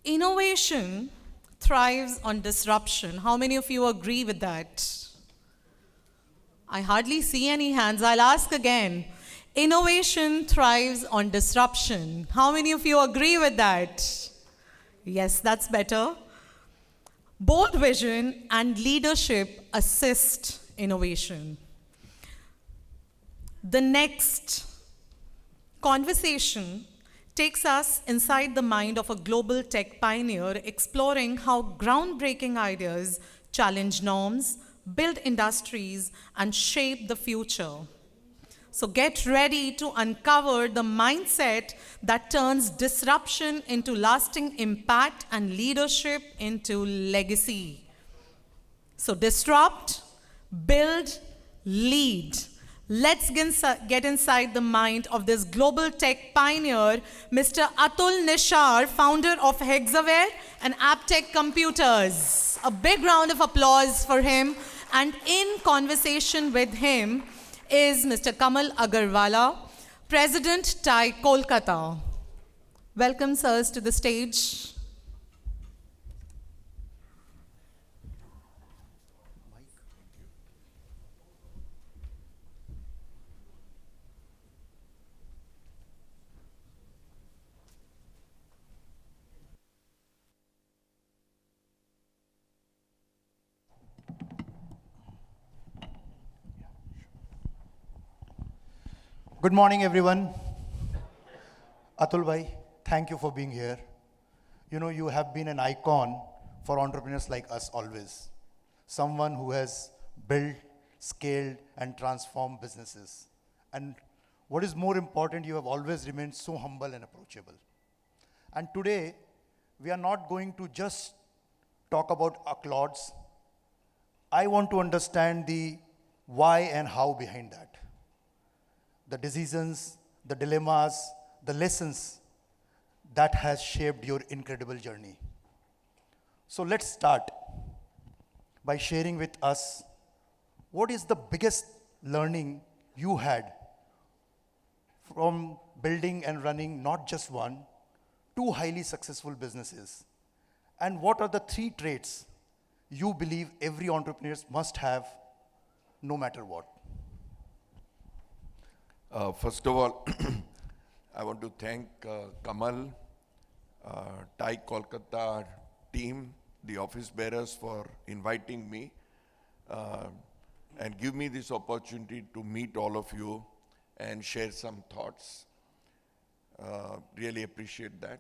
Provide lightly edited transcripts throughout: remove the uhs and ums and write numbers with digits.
Innovation thrives on disruption. How many of you agree with that? I hardly see any hands. I'll ask again. Innovation thrives on disruption. How many of you agree with that? Yes, that's better. Bold vision and leadership assist innovation. The next conversation takes us inside the mind of a global tech pioneer, exploring how groundbreaking ideas challenge norms, build industries, and shape the future. So get ready to uncover the mindset that turns disruption into lasting impact and leadership into legacy. So disrupt, build, lead. Let's get inside the mind of this global tech pioneer, Mr. Atul Nishar, founder of Hexaware and Aptech Computers. A big round of applause for him. And in conversation with him is Mr. Kamal Agarwala, President TiE-Kolkata. Welcome, sirs, to the stage. Good morning, everyone. Atul bhai, thank you for being here. You know, you have been an icon for entrepreneurs like us always. Someone who has built, scaled, and transformed businesses. And what is more important, you have always remained so humble and approachable. And today, we are not going to just talk about accolades. I want to understand the why and how behind that. The decisions, the dilemmas, the lessons that has shaped your incredible journey. So let's start by sharing with us what is the biggest learning you had from building and running not just one, two highly successful businesses, and what are the 3 traits you believe every entrepreneur must have no matter what. First of all, I want to thank Kamal, TiE-Kolkata team, the office bearers for inviting me and give me this opportunity to meet all of you and share some thoughts. Really appreciate that.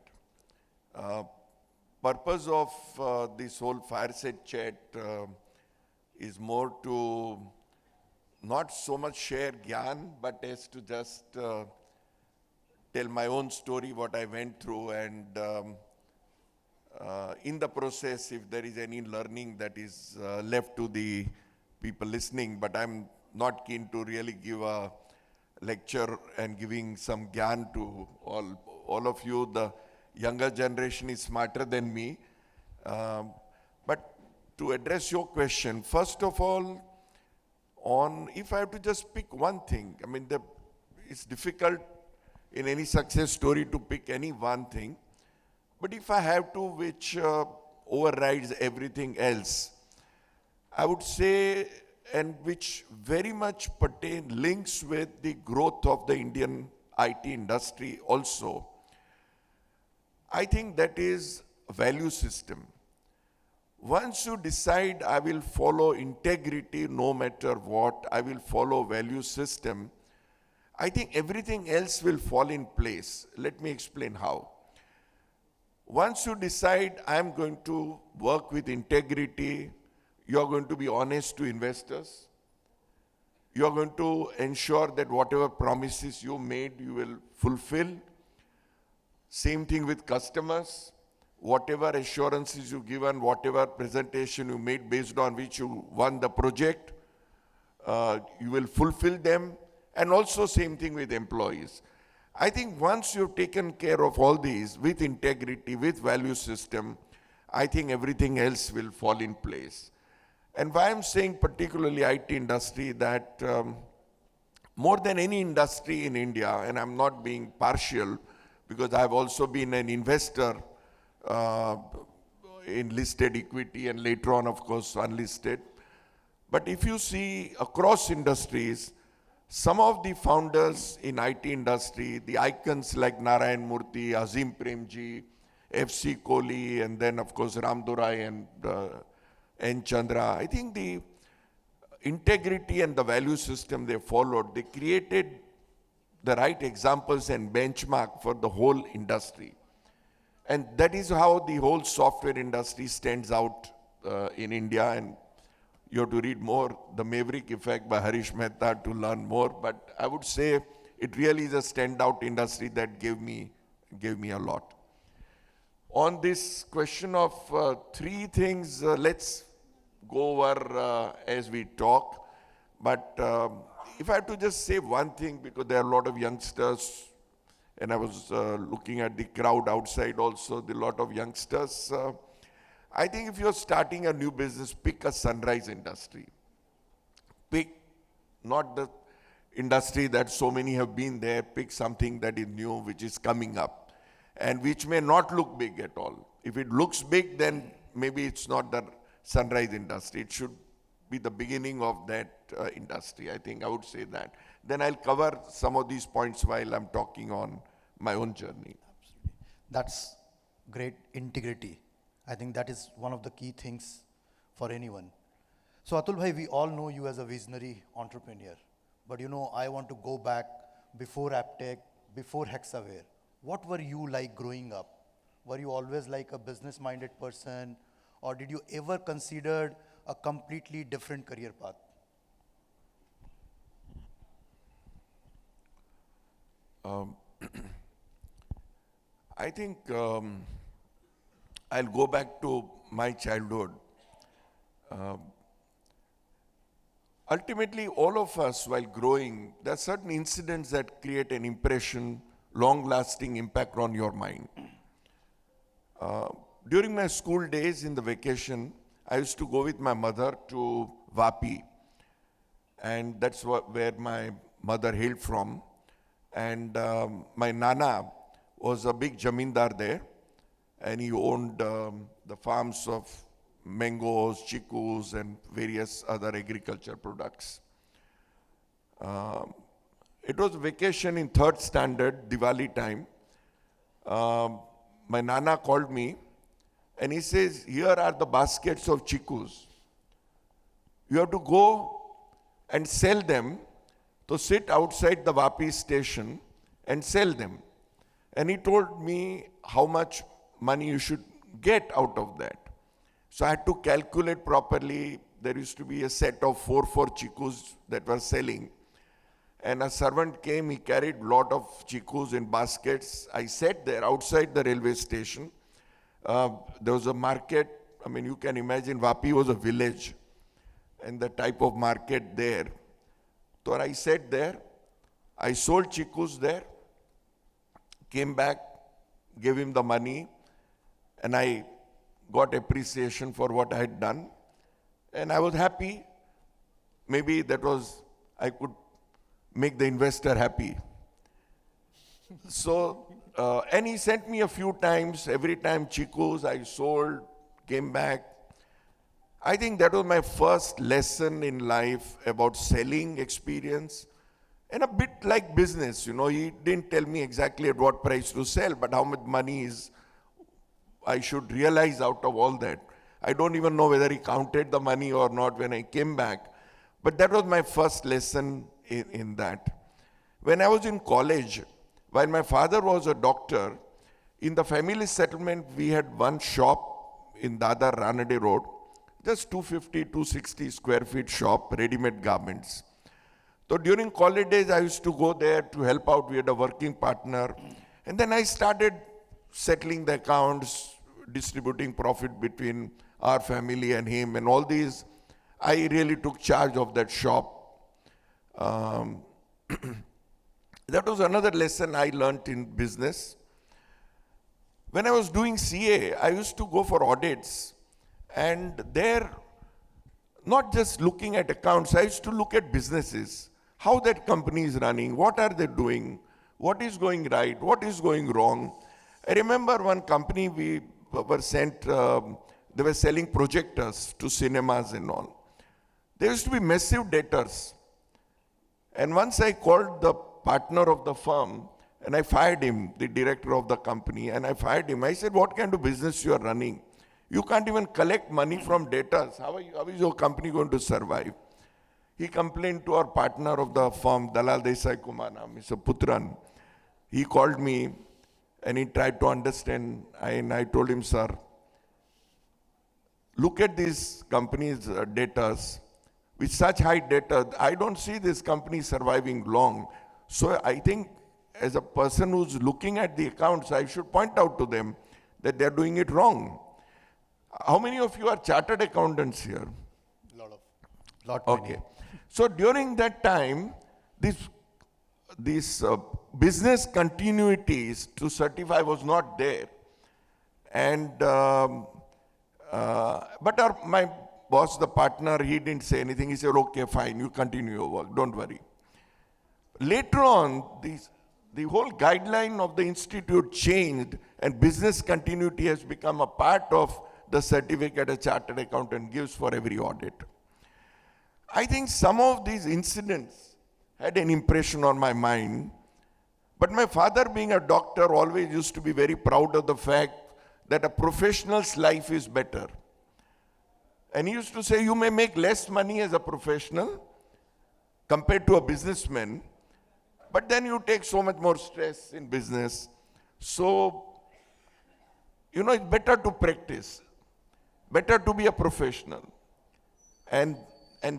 Purpose of this whole fireside chat is more to not so much share gyan, but as to just tell my own story, what I went through, and in the process, if there is any learning that is left to the people listening, but I'm not keen to really give a lecture and giving some gyan to all of you. The younger generation is smarter than me. But to address your question, first of all, if I have to just pick one thing, I mean, it's difficult in any success story to pick any one thing. But if I have to, which overrides everything else, I would say, and which very much links with the growth of the Indian IT industry also, I think that is a value system. Once you decide I will follow integrity no matter what, I will follow value system, I think everything else will fall in place. Let me explain how. Once you decide I'm going to work with integrity, you're going to be honest to investors, you're going to ensure that whatever promises you made, you will fulfill. Same thing with customers. Whatever assurances you given, whatever presentation you made based on which you won the project, you will fulfill them. And also same thing with employees. I think once you've taken care of all these with integrity, with value system, I think everything else will fall in place. And why I'm saying particularly IT industry, that more than any industry in India, and I'm not being partial because I've also been an investor uh, in listed equity and later on, of course, unlisted. But if you see across industries, some of the founders in IT industry, the icons like Narayan Murthy, Azim Premji, FC Kohli, and then of course Ram Durai and N. Chandra, I think the integrity and the value system they followed, they created the right examples and benchmark for the whole industry. And that is how the whole software industry stands out in India. And you have to read more, The Maverick Effect by Harish Mehta to learn more. But I would say it really is a standout industry that gave me a lot. On this question of three things, let's go over as we talk. But if I have to just say one thing, because there are a lot of youngsters, and I was looking at the crowd outside also, a lot of youngsters. I think if you're starting a new business, pick a sunrise industry. Pick not the industry that so many have been there, pick something that is new, which is coming up, and which may not look big at all. If it looks big, then maybe it's not the sunrise industry. It should be the beginning of that industry. I think I would say that. Then I'll cover some of these points while I'm talking on my own journey. Absolutely. That's great integrity. I think that is one of the key things for anyone. So Atul bhai, we all know you as a visionary entrepreneur. But you know, I want to go back before Aptech, before Hexaware. What were you like growing up? Were you always like a business-minded person? Or did you ever consider a completely different career path? I think I'll go back to my childhood. Ultimately, all of us, while growing, there are certain incidents that create an impression, long-lasting impact on your mind. During my school days in the vacation, I used to go with my mother to Vapi. And that's where my mother hailed from. And my nana was a big jamindar there. And he owned the farms of mangoes, chikus, and various other agriculture products. It was vacation in third standard, Diwali time. My nana called me and he says, here are the baskets of chikus. You have to go and sell them, to sit outside the Vapi station and sell them. And he told me how much money you should get out of that. So I had to calculate properly. There used to be a set of 4 chikus that were selling. And a servant came, he carried a lot of chikus in baskets. I sat there outside the railway station. There was a market. I mean, you can imagine Vapi was a village and the type of market there. So I sat there, I sold chikus there, came back, gave him the money, and I got appreciation for what I had done. And I was happy. Maybe that was, I could make the investor happy. So, and he sent me a few times, every time chikus I sold, came back. I think that was my first lesson in life about selling experience. And a bit like business, you know, he didn't tell me exactly at what price to sell, but how much money is I should realize out of all that. I don't even know whether he counted the money or not when I came back. But that was my first lesson in that. When I was in college, while my father was a doctor, in the family settlement, we had one shop in Dadar Ranade Road, just 250, 260 square feet shop, ready-made garments. So during college days, I used to go there to help out. We had a working partner. And then I started settling the accounts, distributing profit between our family and him, and all these. I really took charge of that shop. That was another lesson I learned in business. When I was doing CA, I used to go for audits, and there, not just looking at accounts, I used to look at businesses, how that company is running, what are they doing, what is going right, what is going wrong. I remember one company, we were sent, they were selling projectors to cinemas and all. There used to be massive debtors. And once I called the partner of the firm and I fired him, the director of the company, and I fired him. I said, what kind of business you are running? You can't even collect money from debtors. How is your company going to survive? He complained to our partner of the firm, Dalal Desai Kumana, Mr. Putran. He called me and he tried to understand, and I told him, sir, look at these companies' debtors. With such high debtor, I don't see this company surviving long. So I think as a person who's looking at the accounts, I should point out to them that they're doing it wrong. How many of you are chartered accountants here? Lot Okay. many. So during that time, this business continuities to certify was not there. And, my boss, the partner, he didn't say anything. He said, okay, fine, you continue your work, don't worry. Later on, the whole guideline of the institute changed and business continuity has become a part of the certificate a chartered accountant gives for every audit. I think some of these incidents had an impression on my mind, but my father, being a doctor, always used to be very proud of the fact that a professional's life is better. And he used to say, you may make less money as a professional compared to a businessman, but then you take so much more stress in business. So, it's better to practice, better to be a professional. And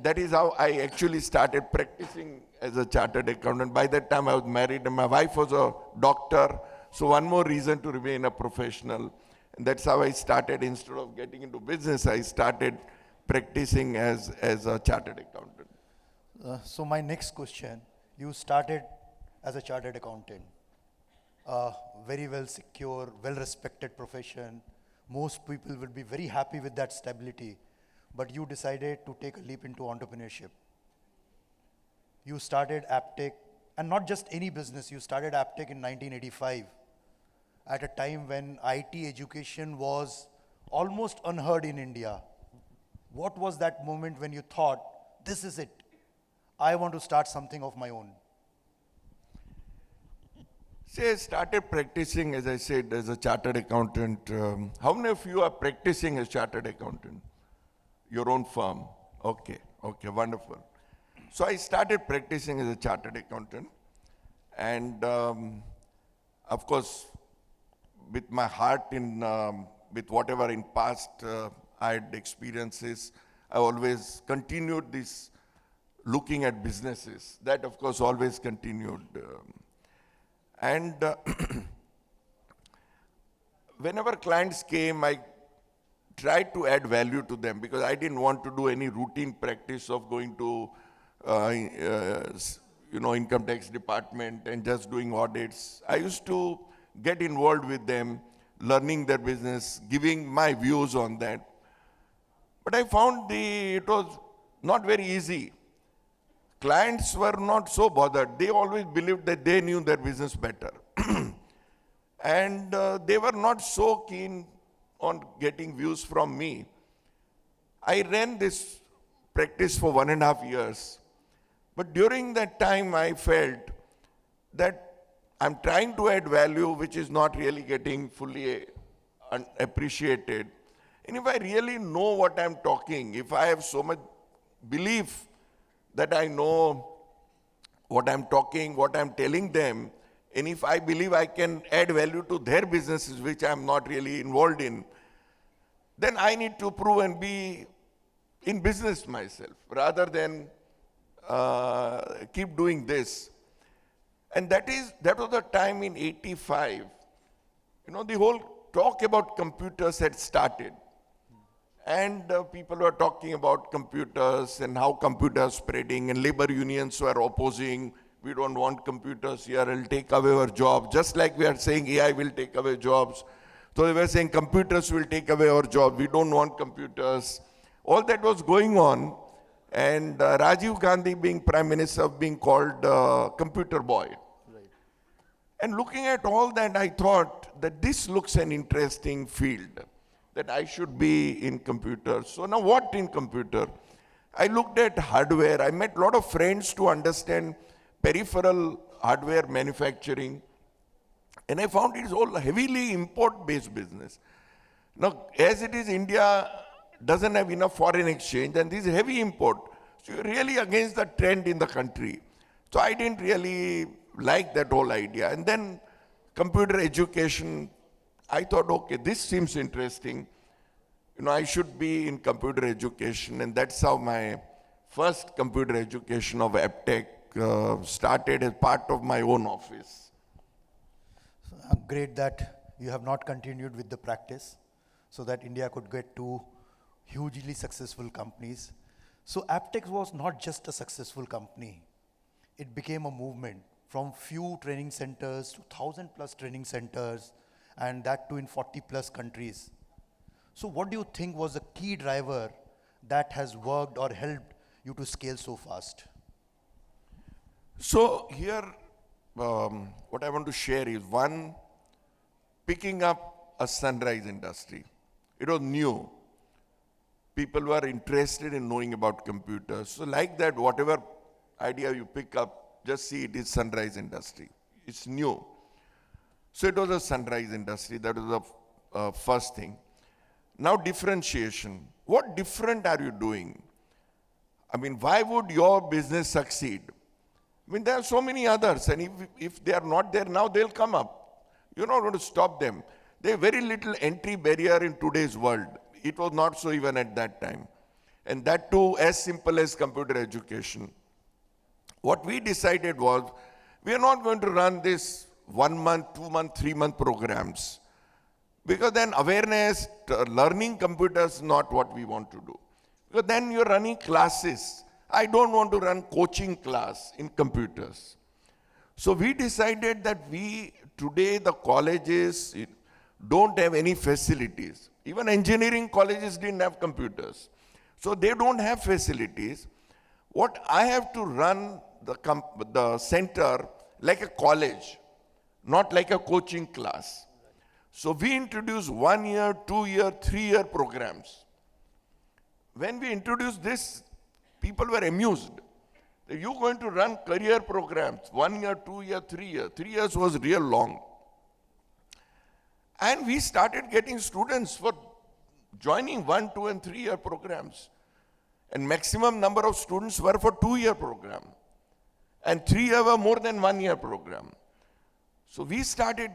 that is how I actually started practicing as a chartered accountant. By that time I was married and my wife was a doctor. So one more reason to remain a professional. And that's how I started. Instead of getting into business, I started practicing as a chartered accountant. So my next question, you started as a chartered accountant. Very well secure, well-respected profession. Most people will be very happy with that stability. But you decided to take a leap into entrepreneurship. You started Aptech, and not just any business, you started Aptech in 1985, at a time when IT education was almost unheard in India. What was that moment when you thought, this is it, I want to start something of my own? See, I started practicing, as I said, as a chartered accountant. How many of you are practicing as chartered accountant? Your own firm? Okay, wonderful. So I started practicing as a chartered accountant. And of course, with my heart with whatever in past I had experiences, I always continued this looking at businesses. That of course always continued. Whenever clients came, I tried to add value to them because I didn't want to do any routine practice of going to income tax department and just doing audits. I used to get involved with them, learning their business, giving my views on that. But I found it was not very easy. Clients were not so bothered. They always believed that they knew their business better. And they were not so keen on getting views from me. I ran this practice for 1.5 years. But during that time, I felt that I'm trying to add value which is not really getting fully appreciated. And if I really know what I'm talking, if I have so much belief that I know what I'm talking, what I'm telling them, and if I believe I can add value to their businesses, which I'm not really involved in, then I need to prove and be in business myself, rather than keep doing this. And that was the time in 85. The whole talk about computers had started. And people were talking about computers and how computers spreading, and labor unions were opposing. We don't want computers here, it'll take away our jobs. Just like we are saying AI will take away jobs. So they were saying computers will take away our jobs. We don't want computers. All that was going on. And Rajiv Gandhi, being Prime Minister, being called computer boy. Right. And looking at all that, I thought that this looks an interesting field, that I should be in computer. So now what in computer? I looked at hardware. I met a lot of friends to understand peripheral hardware manufacturing. And I found it is all heavily import-based business. Now, as it is, India doesn't have enough foreign exchange, and this is heavy import. So you're really against the trend in the country. So I didn't really like that whole idea. And then computer education, I thought, okay, this seems interesting. I should be in computer education, and that's how my first computer education of Aptech started as part of my own office. Great that you have not continued with the practice so that India could get two hugely successful companies. So Aptech was not just a successful company. It became a movement from few training centers to 1,000 plus training centers, and that too in 40 plus countries. So what do you think was the key driver that has worked or helped you to scale so fast? So here, what I want to share is one, picking up a sunrise industry. It was new. People were interested in knowing about computers. So like that, whatever idea you pick up, just see it is sunrise industry. It's new. So it was a sunrise industry. That was the first thing. Now differentiation. What different are you doing? I mean, why would your business succeed? I mean, there are so many others, and if they are not there now, they'll come up. You're not going to stop them. There's very little entry barrier in today's world. It was not so even at that time. And that too, as simple as computer education. What we decided was, we are not going to run this 1 month, 2 month, 3 month programs. Because then awareness, learning computers is not what we want to do. Because then you're running classes. I don't want to run coaching class in computers. So we decided that today the colleges don't have any facilities. Even engineering colleges didn't have computers. So they don't have facilities. What I have to run the center like a college, not like a coaching class. So we introduced 1 year, 2 year, 3 year programs. When we introduced this, people were amused. You're going to run career programs, 1 year, 2 year, 3 year. 3 years was real long. And we started getting students for joining 1, 2 and 3 year programs. And maximum number of students were for 2 year program. And 3 year were more than 1 year program. So we started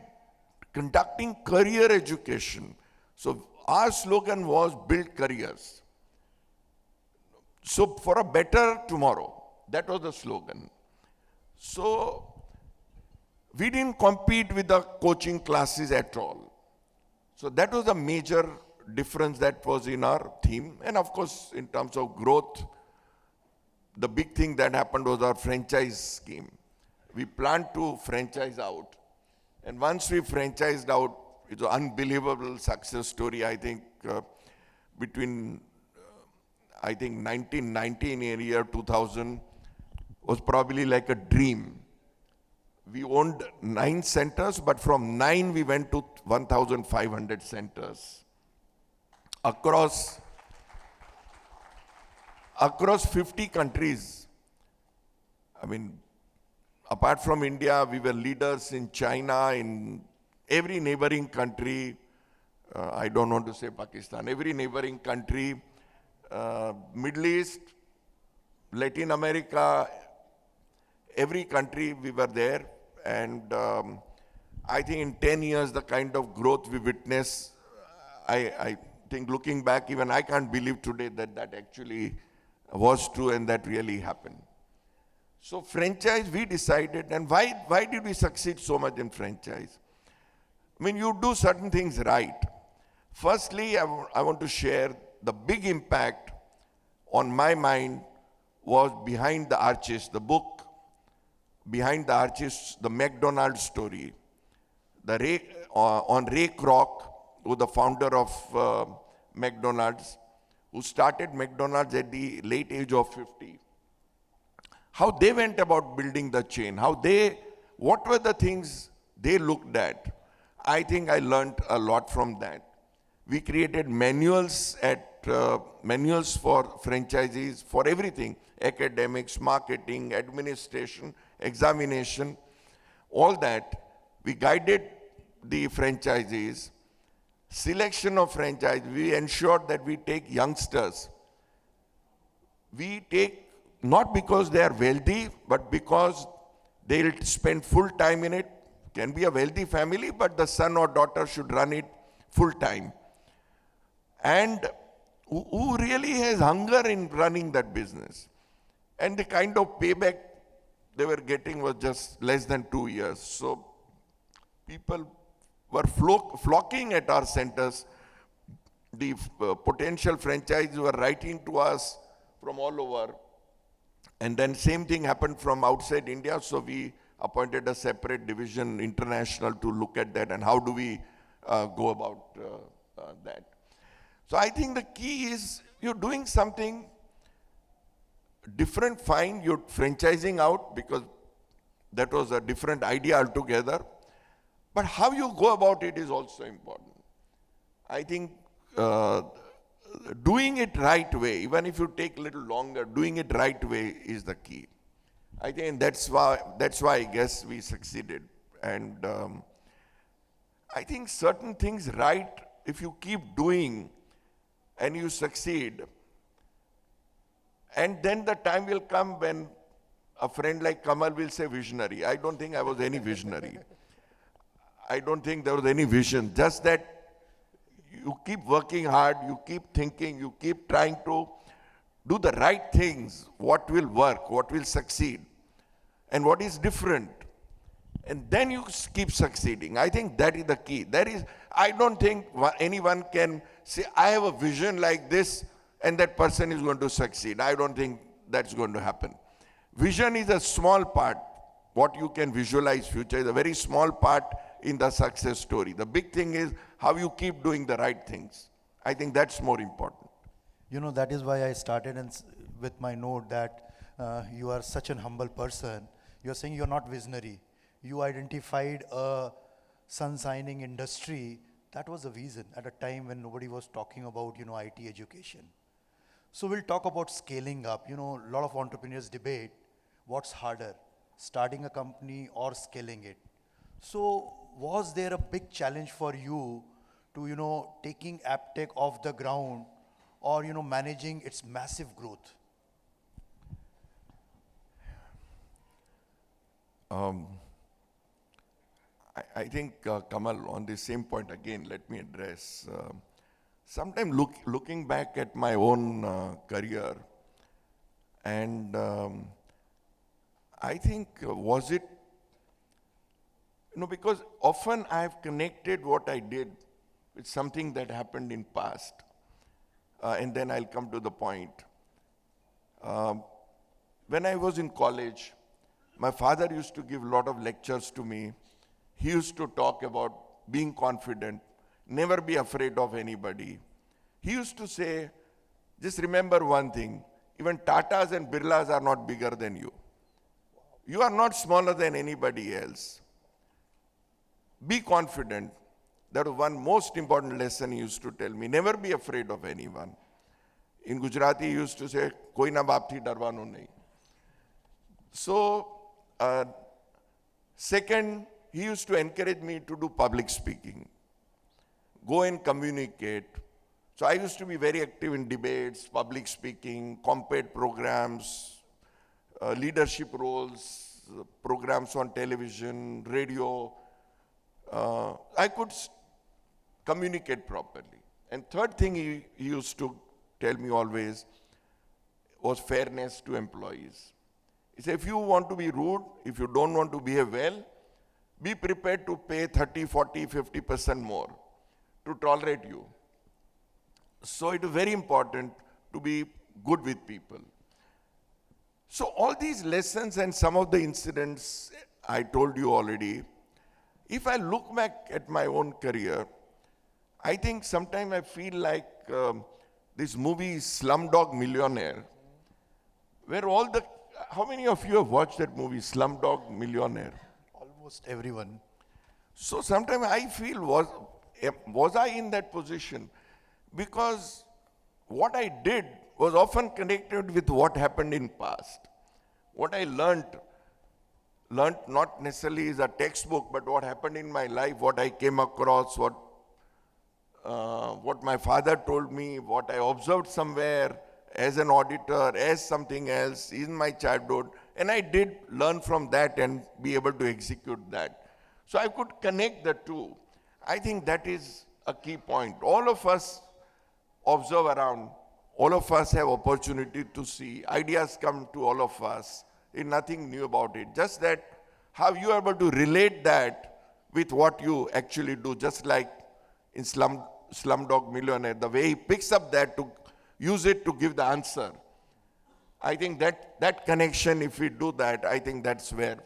conducting career education. So our slogan was build careers. So for a better tomorrow, that was the slogan. So we didn't compete with the coaching classes at all. So that was a major difference that was in our theme. And of course, in terms of growth, the big thing that happened was our franchise scheme. We planned to franchise out. And once we franchised out, it's an unbelievable success story. I think between 1990 and year 2000 was probably like a dream. We owned 9 centers, but from 9 we went to 1,500 centers across 50 countries. I mean, apart from India, we were leaders in China, in every neighboring country. I don't want to say Pakistan, every neighboring country, Middle East, Latin America, every country we were there. And I think in 10 years, the kind of growth we witnessed, I think looking back, even I can't believe today that actually was true and that really happened. So franchise, we decided, and why did we succeed so much in franchise? I mean, you do certain things right. Firstly, I want to share the big impact on my mind was Behind the Arches, the book Behind the Arches, the McDonald's story. On Ray Kroc, who was the founder of McDonald's, who started McDonald's at the late age of 50. How they went about building the chain, what were the things they looked at. I think I learned a lot from that. We created manuals manuals for franchisees for everything: academics, marketing, administration, examination, all that. We guided the franchisees. Selection of franchise, we ensured that we take youngsters. We take not because they are wealthy, but because they'll spend full time in it. Can be a wealthy family, but the son or daughter should run it full time. And who really has hunger in running that business. And the kind of payback they were getting was just less than 2 years. So people were flocking at our centers. The potential franchisees were writing to us from all over. And then same thing happened from outside India. So we appointed a separate division, international, to look at that and how do we go about that. So I think the key is you're doing something different, fine, you're franchising out because that was a different idea altogether. But how you go about it is also important. I think doing it right way, even if you take a little longer, doing it right way is the key. I think that's why I guess we succeeded. And I think certain things right, if you keep doing and you succeed, and then the time will come when a friend like Kamal will say visionary. I don't think I was any visionary. I don't think there was any vision. Just that you keep working hard, you keep thinking, you keep trying to do the right things, what will work, what will succeed, and what is different. And then you keep succeeding. I think that is the key. I don't think anyone can say, I have a vision like this, and that person is going to succeed. I don't think that's going to happen. Vision is a small part. What you can visualize future is a very small part in the success story. The big thing is how you keep doing the right things. I think that's more important. You know, that is why I started with my note that you are such an humble person. You're saying you're not visionary. You identified a sun-shining industry. That was a vision at a time when nobody was talking about, IT education. So we'll talk about scaling up. A lot of entrepreneurs debate what's harder, starting a company or scaling it. So was there a big challenge for you to, taking Aptech off the ground or, managing its massive growth? I think, Kamal, on the same point again, let me address. Sometime looking back at my own career, and I think, was it, because often I have connected what I did with something that happened in past, and then I'll come to the point. When I was in college, my father used to give a lot of lectures to me. He used to talk about being confident, never be afraid of anybody. He used to say, just remember one thing, even Tatas and Birlas are not bigger than you. You are not smaller than anybody else. Be confident. That was one most important lesson he used to tell me. Never be afraid of anyone. In Gujarati, he used to say, koi na baap thi darwano nahi. So, second, he used to encourage me to do public speaking. Go and communicate. So I used to be very active in debates, public speaking, compet programs, leadership roles, programs on television, radio. I could communicate properly. And third thing he used to tell me always was fairness to employees. He said, if you want to be rude, if you don't want to behave well, be prepared to pay 30, 40, 50% more to tolerate you. So it is very important to be good with people. So all these lessons and some of the incidents I told you already, if I look back at my own career, I think sometimes I feel like this movie Slumdog Millionaire, where how many of you have watched that movie, Slumdog Millionaire? Almost everyone. So sometimes I feel, was I in that position? Because what I did was often connected with what happened in past. What I learned not necessarily is a textbook, but what happened in my life, what I came across, what my father told me, what I observed somewhere as an auditor, as something else in my childhood, and I did learn from that and be able to execute that. So I could connect the two. I think that is a key point. All of us observe around, all of us have opportunity to see, ideas come to all of us. There's nothing new about it. Just that how you are able to relate that with what you actually do, just like in Slumdog Millionaire, the way he picks up that to use it to give the answer. I think that connection, if we do that, I think that's where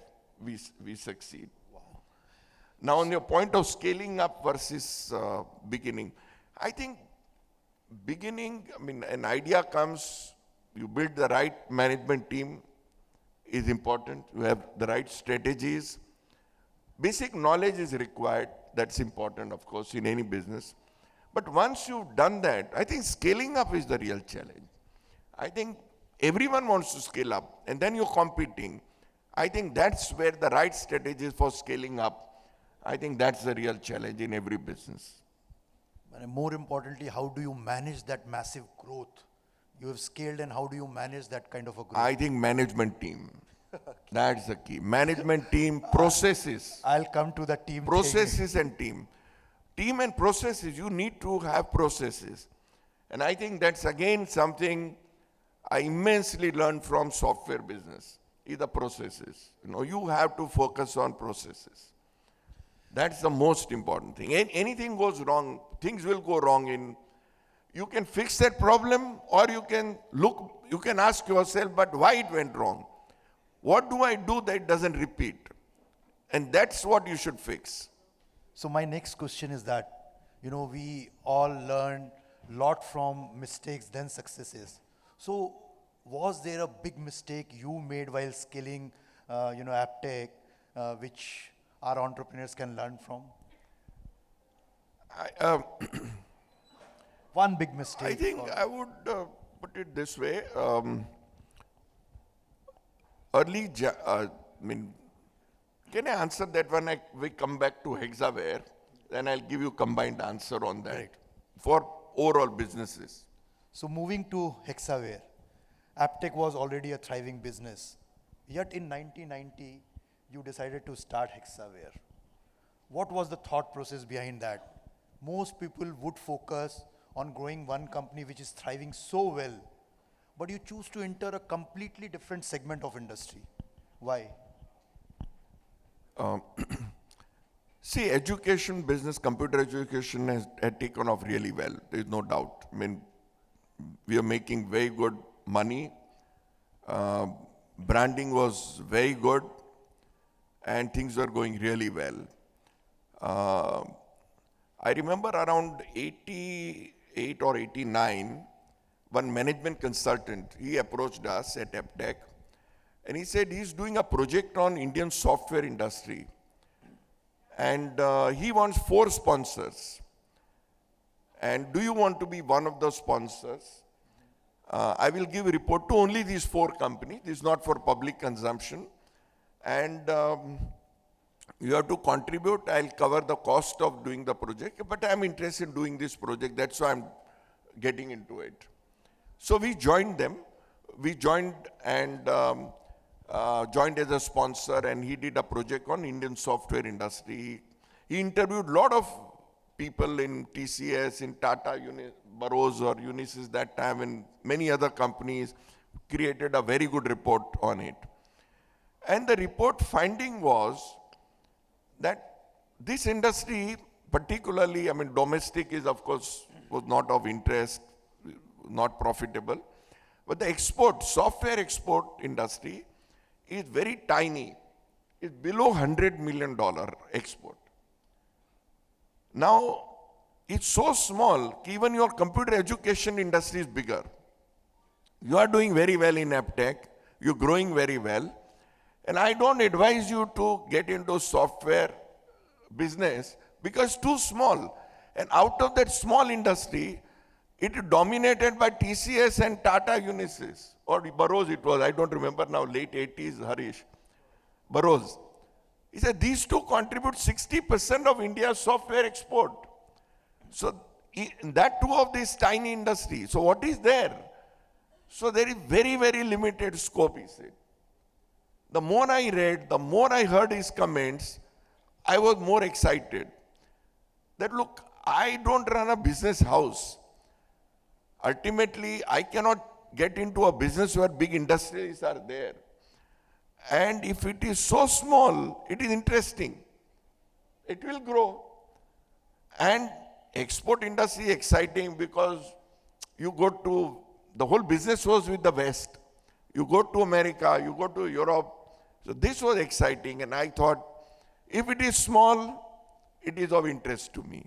we succeed. Wow. Now on your point of scaling up versus beginning, I think beginning, an idea comes, you build the right management team is important, you have the right strategies. Basic knowledge is required, that's important of course in any business. But once you've done that, I think scaling up is the real challenge. I think everyone wants to scale up and then you're competing. I think that's where the right strategies for scaling up, I think that's the real challenge in every business. And more importantly, how do you manage that massive growth? You have scaled, and how do you manage that kind of a growth? I think management team. That's the key. Management team, processes. I'll come to the team. Processes and team. Team and processes, you need to have processes. And I think that's again something I immensely learned from software business, is the processes. You have to focus on processes. That's the most important thing. Anything goes wrong, things will go wrong you can fix that problem, or you can ask yourself, but why it went wrong? What do I do that it doesn't repeat? And that's what you should fix. So my next question is that, we all learn a lot from mistakes than successes. So was there a big mistake you made while scaling, Aptech, which our entrepreneurs can learn from? One big mistake. I think I would put it this way. Can I answer that when we come back to Hexaware? Then I'll give you combined answer on that. Right. For overall businesses. So moving to Hexaware, Aptech was already a thriving business. Yet in 1990, you decided to start Hexaware. What was the thought process behind that? Most people would focus on growing one company which is thriving so well, but you choose to enter a completely different segment of industry. Why? See, education business, computer education had taken off really well. There's no doubt. We are making very good money. Branding was very good, and things were going really well. I remember around 88 or 89, one management consultant, he approached us at Aptech, and he said he's doing a project on Indian software industry. And he wants 4 sponsors. And do you want to be one of those sponsors? I will give a report to only these 4 companies. This is not for public consumption. And you have to contribute. I'll cover the cost of doing the project. But I'm interested in doing this project. That's why I'm getting into it. So we joined them. We joined and joined as a sponsor, and he did a project on Indian software industry. He interviewed a lot of people in TCS, in Tata, Burroughs or Unisys that time, and many other companies, created a very good report on it. And the report finding was that this industry, particularly, domestic is of course, was not of interest, not profitable. But the software export industry is very tiny. It's below $100 million export. Now, it's so small, even your computer education industry is bigger. You are doing very well in Aptech, you're growing very well, and I don't advise you to get into software business because too small. And out of that small industry, it is dominated by TCS and Tata Unisys, or Burroughs it was, I don't remember now, late 80s, Harish. Burroughs. He said these two contribute 60% of India's software export. So that too of this tiny industry. So what is there? So there is very, very limited scope, he said. The more I read, the more I heard his comments, I was more excited. That look, I don't run a business house. Ultimately, I cannot get into a business where big industries are there. And if it is so small, it is interesting. It will grow. And export industry is exciting because you go to, the whole business was with the West. You go to America, you go to Europe. So this was exciting, and I thought, if it is small, it is of interest to me.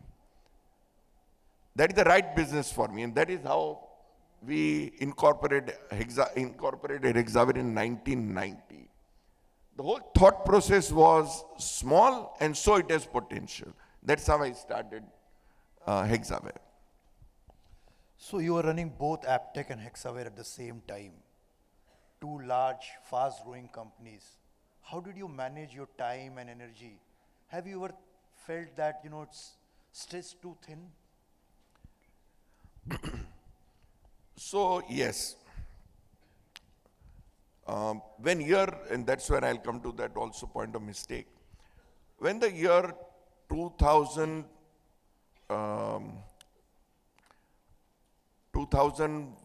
That is the right business for me, and that is how we incorporated Hexaware in 1990. The whole thought process was small, and so it has potential. That's how I started Hexaware. So you were running both Aptech and Hexaware at the same time. Two large, fast-growing companies. How did you manage your time and energy? Have you ever felt that, it's stretched too thin? So, yes. When year, and that's where I'll come to that also point of mistake. When the year 2000, 2000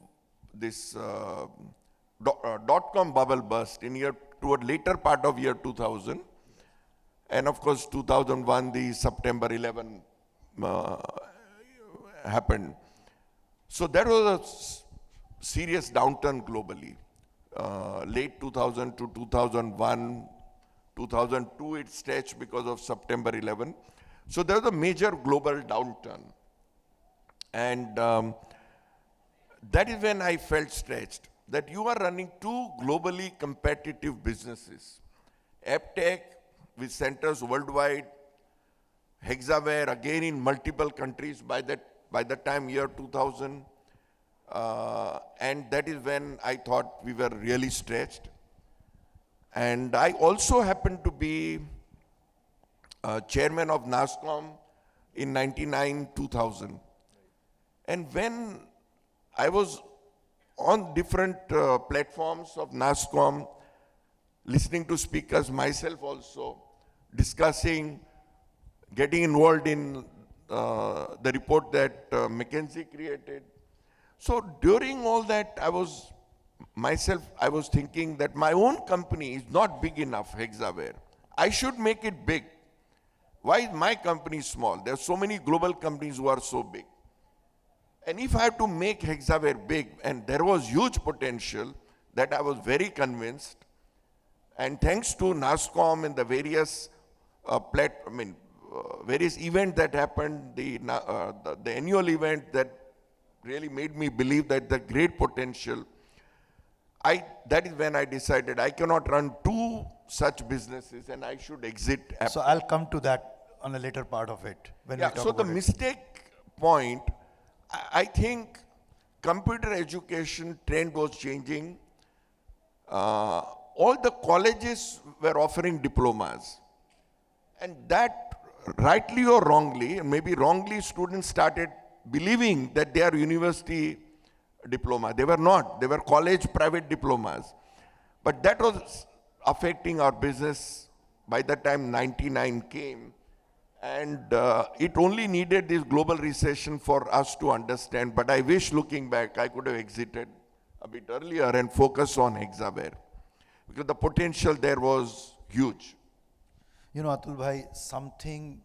this dot-com bubble burst toward later part of year 2000, and of course 2001 the September 11 happened. So that was a serious downturn globally. Late 2000 to 2001, 2002 it stretched because of September 11. So there was a major global downturn. And that is when I felt stretched, that you are running two globally competitive businesses. Aptech with centers worldwide, Hexaware again in multiple countries by the time year 2000. And that is when I thought we were really stretched. And I also happened to be chairman of NASSCOM in 99-2000. And when I was on different platforms of NASSCOM, listening to speakers, myself also, discussing, getting involved in the report that McKinsey created. So during all that, I was thinking that my own company is not big enough, Hexaware. I should make it big. Why is my company small? There are so many global companies who are so big. And if I have to make Hexaware big, and there was huge potential, that I was very convinced. And thanks to NASSCOM and the various various events that happened, the annual event that really made me believe that the great potential, that is when I decided I cannot run two such businesses and I should exit Aptech. So I'll come to that on a later part of it. When we talk so about the it. mistake point, I think computer education trend was changing. All the colleges were offering diplomas. And that, rightly or wrongly, and maybe wrongly, students started believing that they are university diploma. They were not. They were college private diplomas. But that was affecting our business by the time 99 came. And it only needed this global recession for us to understand. But I wish, looking back, I could have exited a bit earlier and focused on Hexaware, because the potential there was huge. Atul bhai, something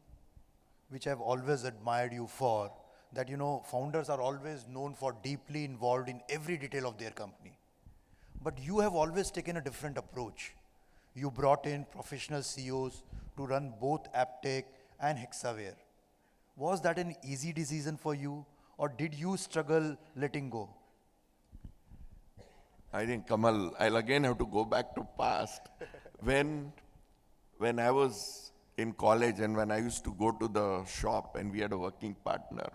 which I've always admired you for, that founders are always known for deeply involved in every detail of their company. But you have always taken a different approach. You brought in professional CEOs to run both Aptech and Hexaware. Was that an easy decision for you, or did you struggle letting go? I think, Kamal, I'll again have to go back to past. When I was in college and when I used to go to the shop and we had a working partner,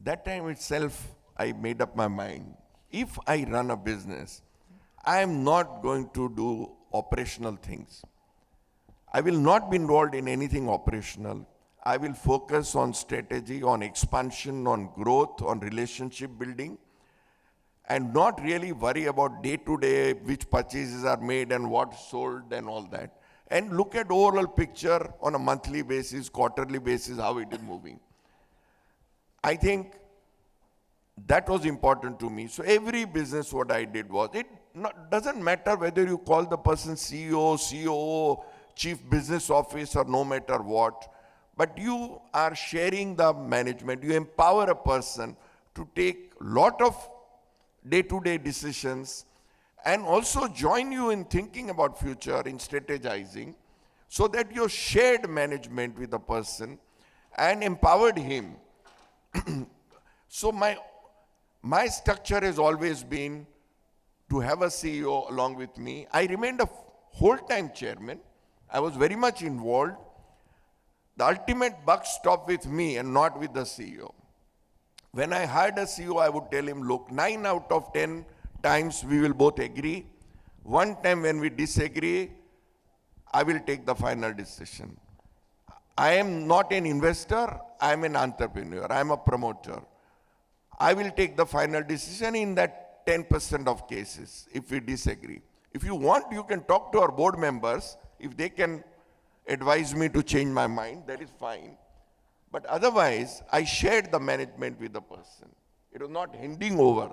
that time itself I made up my mind. If I run a business, I am not going to do operational things. I will not be involved in anything operational. I will focus on strategy, on expansion, on growth, on relationship building, and not really worry about day to day which purchases are made and what sold and all that. And look at overall picture on a monthly basis, quarterly basis, how it is moving. I think that was important to me. So every business what I did was, doesn't matter whether you call the person CEO, COO, Chief Business Officer, no matter what, but you are sharing the management, you empower a person to take lot of day-to-day decisions and also join you in thinking about future, in strategizing, so that you shared management with the person and empowered him. So my structure has always been to have a CEO along with me. I remained a whole-time chairman. I was very much involved. The ultimate buck stopped with me and not with the CEO. When I hired a CEO, I would tell him, look, 9 out of 10 times we will both agree. One time when we disagree, I will take the final decision. I am not an investor, I am an entrepreneur, I am a promoter. I will take the final decision in that 10% of cases if we disagree. If you want, you can talk to our board members. If they can advise me to change my mind, that is fine. But otherwise, I shared the management with the person. It was not handing over.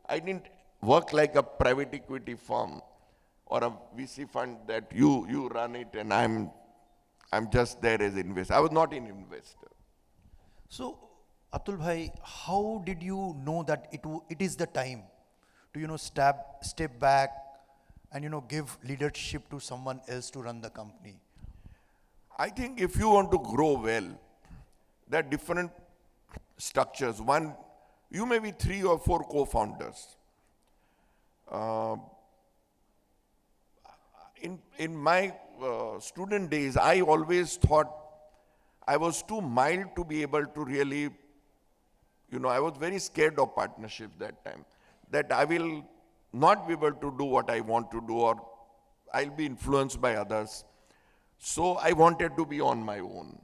I didn't work like a private equity firm or a VC fund that you run it and I'm just there as investor. I was not an investor. So, Atul bhai, how did you know that it is the time to step back and give leadership to someone else to run the company? I think if you want to grow well, there are different structures. One, you may be 3 or 4 co-founders. In my student days, I always thought I was too mild to be able to really, I was very scared of partnerships that time, that I will not be able to do what I want to do or I'll be influenced by others. So I wanted to be on my own.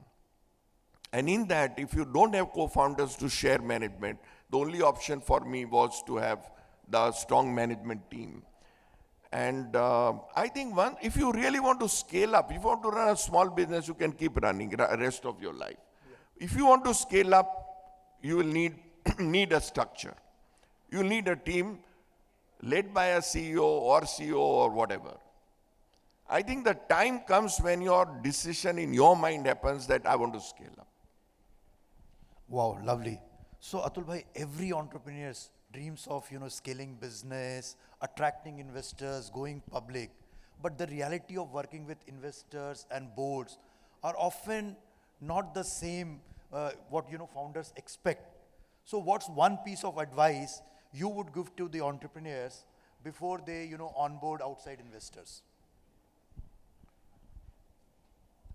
And in that, if you don't have co-founders to share management, the only option for me was to have the strong management team. And I think if you really want to scale up, if you want to run a small business, you can keep running the rest of your life. Yeah. If you want to scale up, you will need a structure. You'll need a team led by a CEO or CEO or whatever. I think the time comes when your decision in your mind happens that I want to scale up. Wow, lovely. So Atul bhai, every entrepreneur dreams of scaling business, attracting investors, going public. But the reality of working with investors and boards are often not the same what founders expect. So what's one piece of advice you would give to the entrepreneurs before they onboard outside investors?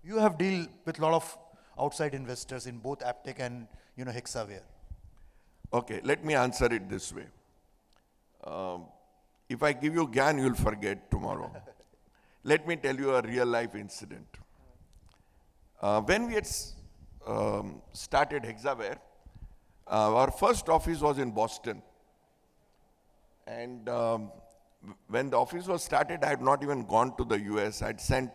You have dealt with a lot of outside investors in both Aptech and Hexaware. Okay, let me answer it this way. If I give you GAN, you'll forget tomorrow. Let me tell you a real life incident. When we had started Hexaware, our first office was in Boston. And when the office was started, I had not even gone to the US. I'd sent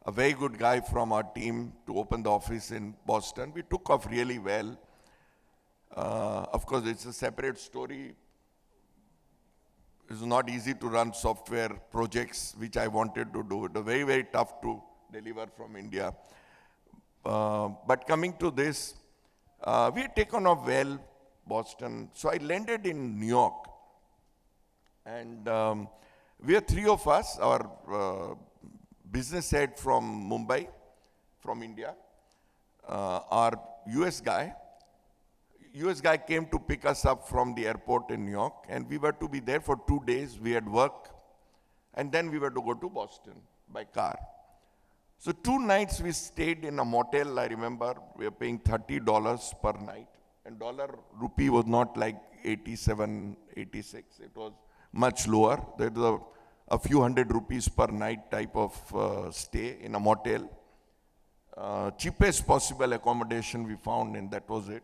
a very good guy from our team to open the office in Boston. We took off really well. Of course, it's a separate story. It's not easy to run software projects, which I wanted to do. It was very, very tough to deliver from India. But coming to this, we had taken off well, Boston. So I landed in New York. And we are 3 of us, our business head from Mumbai, from India, our US guy came to pick us up from the airport in New York, and we were to be there for 2 days. We had work, and then we were to go to Boston by car. So 2 nights we stayed in a motel, I remember. We were paying $30 per night. And dollar rupee was not like 87, 86. It was much lower. There was a few hundred rupees per night type of stay in a motel. Cheapest possible accommodation we found, and that was it.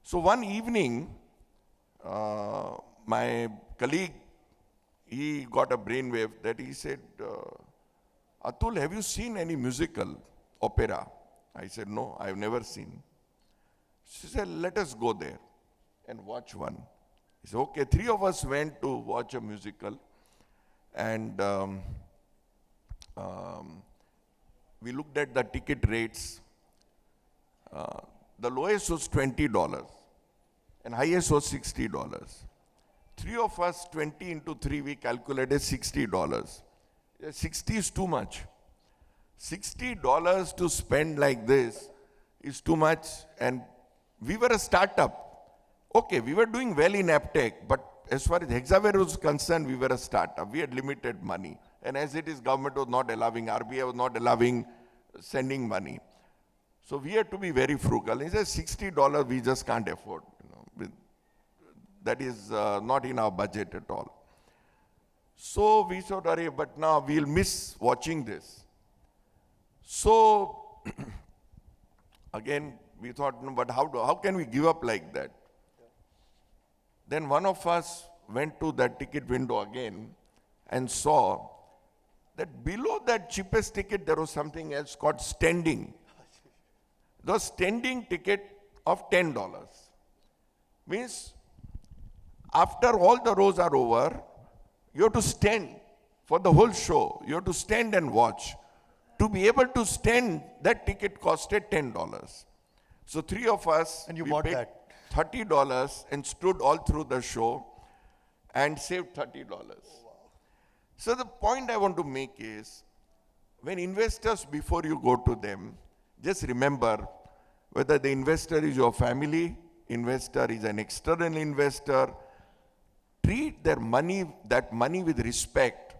So one evening, my colleague, he got a brainwave that he said, Atul, have you seen any musical opera? I said, no, I've never seen. She said, let us go there and watch one. He said, okay, 3 of us went to watch a musical, and we looked at the ticket rates. The lowest was $20 and highest was $60. 3 of us, 20 into 3, we calculated $60. 60 is too much. $60 to spend like this is too much, and we were a startup. Okay, we were doing well in Aptech, but as far as Hexaware was concerned, we were a startup. We had limited money. And as it is, government was not allowing, RBI was not allowing sending money. So we had to be very frugal. He said, $60 we just can't afford. That is not in our budget at all. So we thought, but now we'll miss watching this. So again, we thought, no, but how can we give up like that? Then one of us went to that ticket window again and saw that below that cheapest ticket, there was something else called standing. The standing ticket of $10. Means after all the rows are over, you have to stand for the whole show. You have to stand and watch. To be able to stand, that ticket costed $10. So 3 of us, And you we bought paid that? $30 and stood all through the show and saved $30. Oh, wow. So the point I want to make is, when investors, before you go to them, just remember whether the investor is your family, investor is an external investor, treat that money with respect.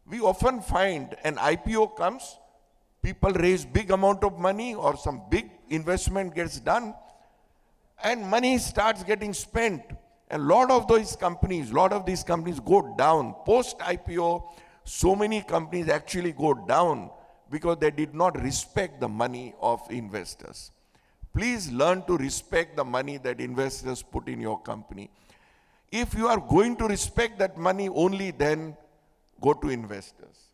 We often find an IPO comes, people raise big amount of money or some big investment gets done, and money starts getting spent. And a lot of these companies go down. Post-IPO, so many companies actually go down because they did not respect the money of investors. Please learn to respect the money that investors put in your company. If you are going to respect that money, only then go to investors.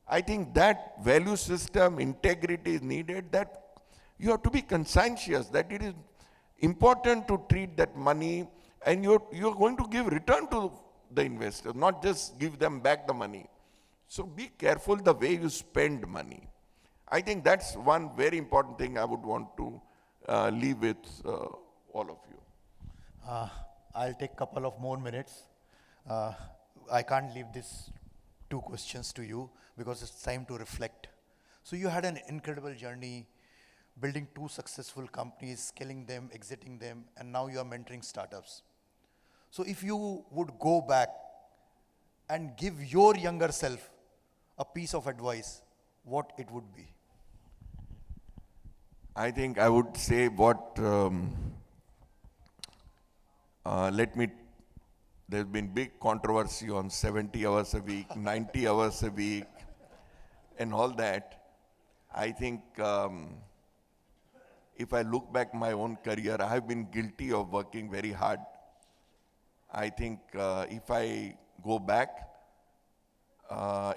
I think that value system, integrity is needed, that you have to be conscientious that it is important to treat that money, and you're going to give return to the investors, not just give them back the money. So be careful the way you spend money. I think that's one very important thing I would want to leave with all of you. I'll take a couple of more minutes. I can't leave these 2 questions to you because it's time to reflect. So you had an incredible journey, building 2 successful companies, scaling them, exiting them, and now you are mentoring startups. So if you would go back and give your younger self a piece of advice, what it would be? I think I would say there's been big controversy on 70 hours a week, 90 hours a week, and all that. I think if I look back my own career, I have been guilty of working very hard. I think if I go back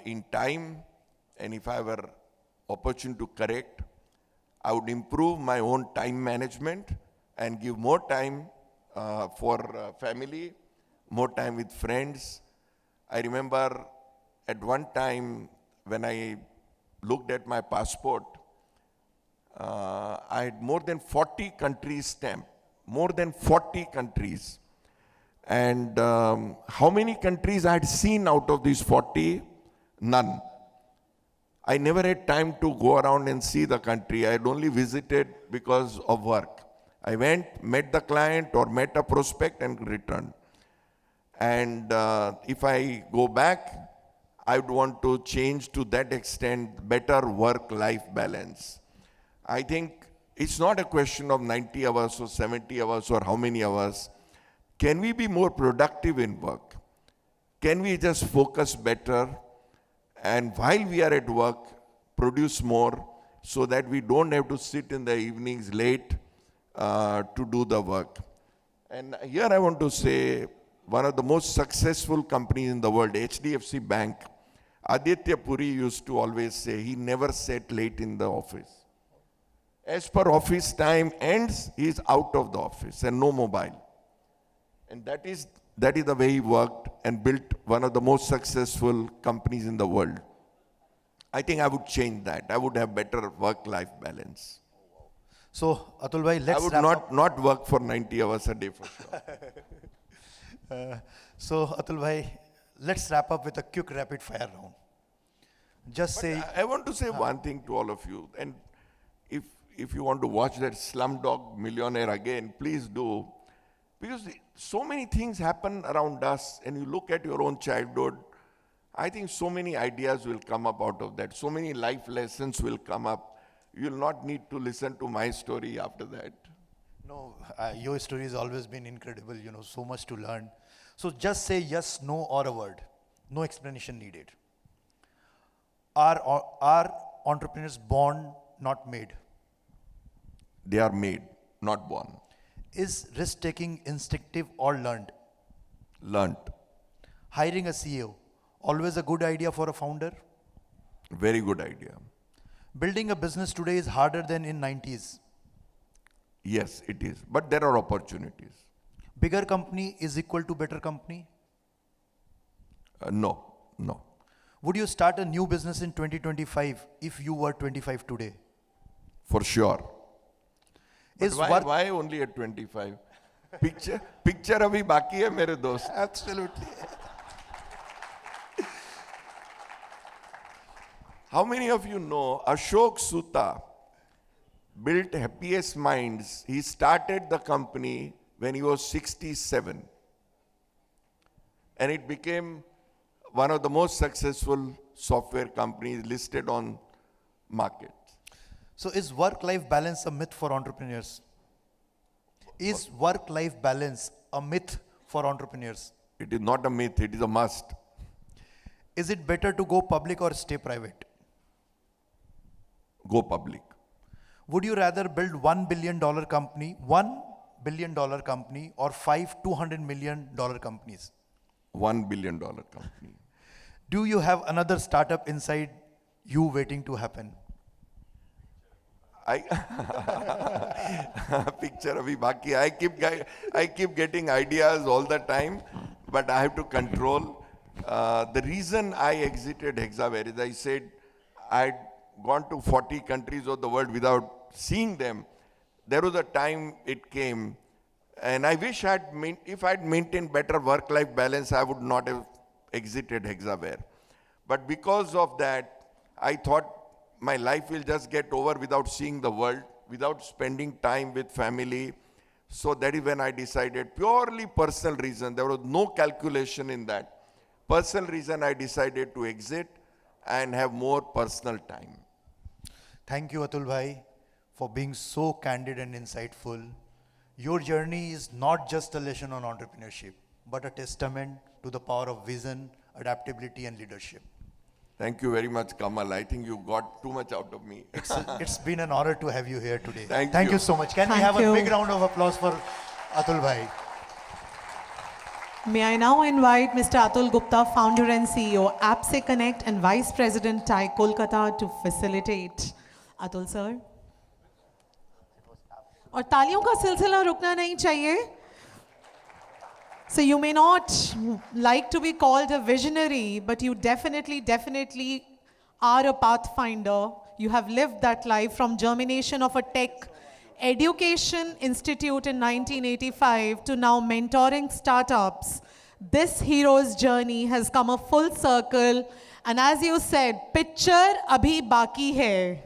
in time, and if I were opportune to correct, I would improve my own time management and give more time for family, more time with friends. I remember at one time when I looked at my passport, I had more than 40 countries stamped, more than 40 countries. And how many countries I had seen out of these 40? None. I never had time to go around and see the country. I had only visited because of work. I went, met the client or met a prospect and returned. And if I go back, I would want to change to that extent better work-life balance. I think it's not a question of 90 hours or 70 hours or how many hours. Can we be more productive in work? Can we just focus better? And while we are at work, produce more so that we don't have to sit in the evenings late to do the work. And here I want to say, one of the most successful companies in the world, HDFC Bank, Aditya Puri used to always say he never sat late in the office. As per office time ends, he is out of the office and no mobile. And that is the way he worked and built one of the most successful companies in the world. I think I would change that. I would have better work-life balance. So, Atul bhai, let's I would wrap up. not work for 90 hours a day for sure. So, Atul bhai, let's wrap up with a quick rapid fire round. Just say, I want to say one thing to all of you. And if you want to watch that Slumdog Millionaire again, please do. Because so many things happen around us, and you look at your own childhood, I think so many ideas will come up out of that. So many life lessons will come up. You'll not need to listen to my story after that. no, your story has always been incredible, so much to learn. So just say yes, no, or a word. No explanation needed. Are entrepreneurs born, not made? They are made, not born. Is risk-taking instinctive or learned? Learned. Hiring a CEO, always a good idea for a founder? Very good idea. Building a business today is harder than in 90s. Yes, it is. But there are opportunities. Bigger company is equal to better company? No. Would you start a new business in 2025 if you were 25 today? For sure. Is But work why only at 25? Picture abhi baki hai mere dost. absolutely? How many of you know Ashok Sutta built Happiest Minds? He started the company when he was 67. And it became one of the most successful software companies listed on market. So is work-life balance a myth for entrepreneurs? Is work-life balance a myth for entrepreneurs? It is not a myth, it is a must. Is it better to go public or stay private? Go public. Would you rather build $1 billion company, or 5 $200 million companies? $1 billion company. Do you have another startup inside you waiting to happen? Picture abhi baki. I keep getting ideas all the time, but I have to control. The reason I exited Hexaware is I said I'd gone to 40 countries of the world without seeing them. There was a time it came, and I wish if I'd maintained better work-life balance, I would not have exited Hexaware. But because of that, I thought my life will just get over without seeing the world, without spending time with family. So that is when I decided, purely personal reason, there was no calculation in that. Personal reason I decided to exit and have more personal time. Thank you, Atul bhai, for being so candid and insightful. Your journey is not just a lesson on entrepreneurship, but a testament to the power of vision, adaptability, and leadership. Thank you very much, Kamal. I think you got too much out of me. It's been an honor to have you here today. Thank you you. so much. Can we Thank have you. a big round of applause for Atul bhai? May I now invite Mr. Atul Gupta, founder and CEO, Aptech Connect and Vice President, TiE-Kolkata, to facilitate. Atul sir. और तालियों का सिलसिला रुकना नहीं चाहिए. So you may not like to be called a visionary, but you definitely are a pathfinder. You have lived that life from germination of a tech education institute in 1985 to now mentoring startups. This hero's journey has come a full circle. And as you said, picture abhi baki hai.